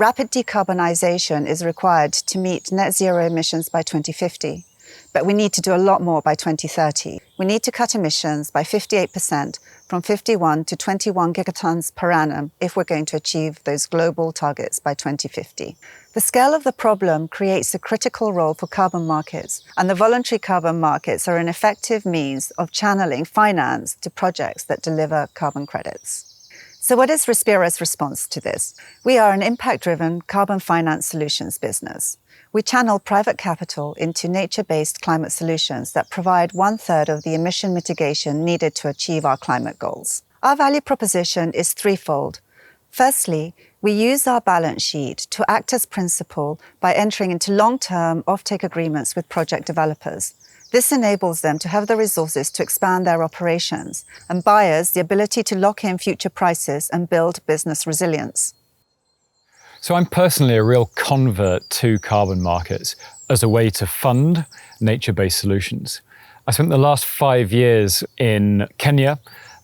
Rapid decarbonisation is required to meet net zero emissions by 2050, but we need to do a lot more by 2030. We need to cut emissions by 58% from 51 to 21 gigatons per annum if we're going to achieve those global targets by 2050. The scale of the problem creates a critical role for carbon markets, and the voluntary carbon markets are an effective means of channeling finance to projects that deliver carbon credits. So what is Respira's response to this? We are an impact-driven carbon finance solutions business. We channel private capital into nature-based climate solutions that provide 1/3 of the emission mitigation needed to achieve our climate goals. Our value proposition is threefold. Firstly, we use our balance sheet to act as principal by entering into long-term offtake agreements with project developers. This enables them to have the resources to expand their operations and buyers the ability to lock in future prices and build business resilience. So I'm personally a real convert to carbon markets as a way to fund nature-based solutions. I spent the last 5 years in Kenya,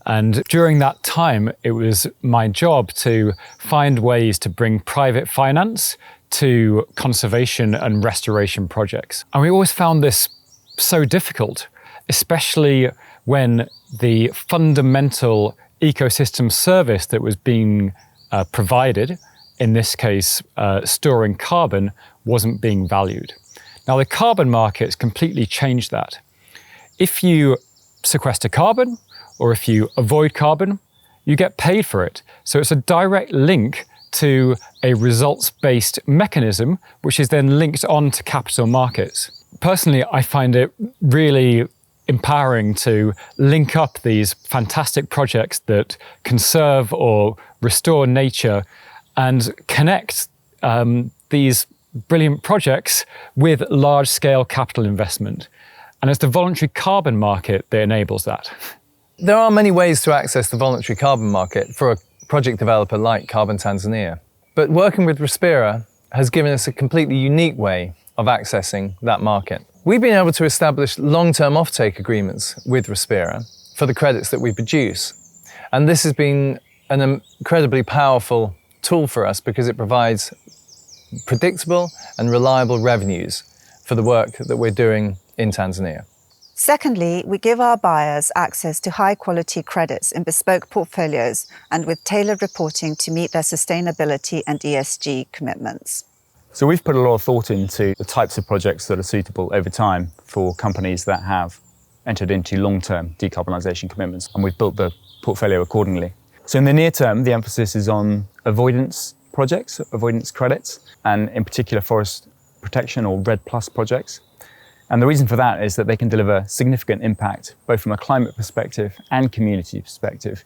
and during that time, it was my job to find ways to bring private finance to conservation and restoration projects. And we always found this so difficult, especially when the fundamental ecosystem service that was being provided, in this case, storing carbon, wasn't being valued. Now, the carbon markets completely changed that. If you sequester carbon, or if you avoid carbon, you get paid for it. So it's a direct link to a results-based mechanism, which is then linked on to capital markets. Personally, I find it really empowering to link up these fantastic projects that conserve or restore nature and connect these brilliant projects with large-scale capital investment. And it's the voluntary carbon market that enables that. There are many ways to access the voluntary carbon market for a project developer like Carbon Tanzania. But working with Respira has given us a completely unique way of accessing that market. We've been able to establish long-term offtake agreements with Respira for the credits that we produce. And this has been an incredibly powerful tool for us because it provides predictable and reliable revenues for the work that we're doing in Tanzania. Secondly, we give our buyers access to high-quality credits in bespoke portfolios and with tailored reporting to meet their sustainability and ESG commitments. So we've put a lot of thought into the types of projects that are suitable over time for companies that have entered into long-term decarbonisation commitments, and we've built the portfolio accordingly. So in the near term, the emphasis is on avoidance projects, avoidance credits, and in particular forest protection or REDD+ projects. And the reason for that is that they can deliver significant impact, both from a climate perspective and community perspective,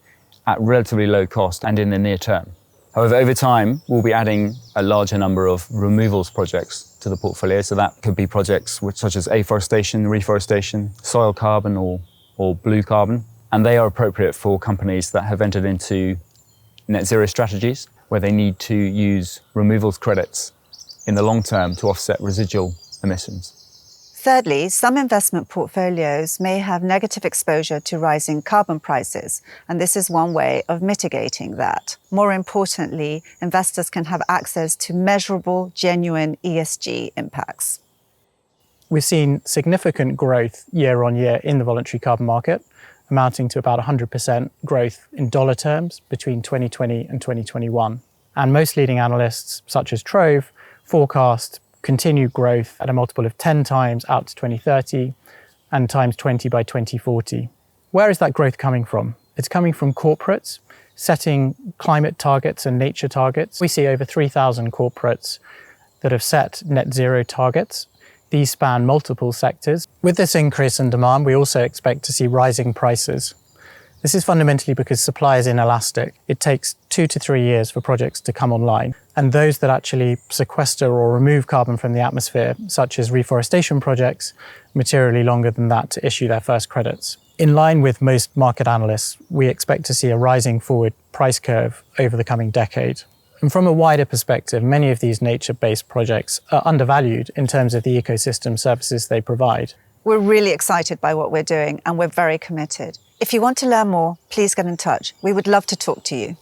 at relatively low cost and in the near term. However, over time, we'll be adding a larger number of removals projects to the portfolio. So that could be projects such as afforestation, reforestation, soil carbon or blue carbon. And they are appropriate for companies that have entered into net zero strategies, where they need to use removals credits in the long term to offset residual emissions. Thirdly, some investment portfolios may have negative exposure to rising carbon prices, and this is one way of mitigating that. More importantly, investors can have access to measurable, genuine ESG impacts. We've seen significant growth year on year in the voluntary carbon market, amounting to about 100% growth in dollar terms between 2020 and 2021. And most leading analysts, such as Trove, forecast continued growth at a multiple of 10 times out to 2030 and times 20 by 2040. Where is that growth coming from? It's coming from corporates setting climate targets and nature targets. We see over 3,000 corporates that have set net zero targets. These span multiple sectors. With this increase in demand, we also expect to see rising prices. This is fundamentally because supply is inelastic. It takes 2 to 3 years for projects to come online. And those that actually sequester or remove carbon from the atmosphere, such as reforestation projects, materially longer than that to issue their first credits. In line with most market analysts, we expect to see a rising forward price curve over the coming decade. And from a wider perspective, many of these nature-based projects are undervalued in terms of the ecosystem services they provide. We're really excited by what we're doing, and we're very committed. If you want to learn more, please get in touch. We would love to talk to you.